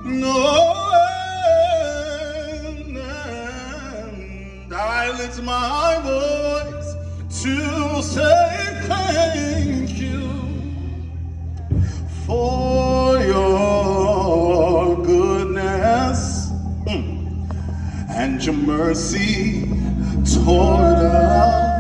No, and I lift my voice to say thank you for your goodness and your mercy toward us.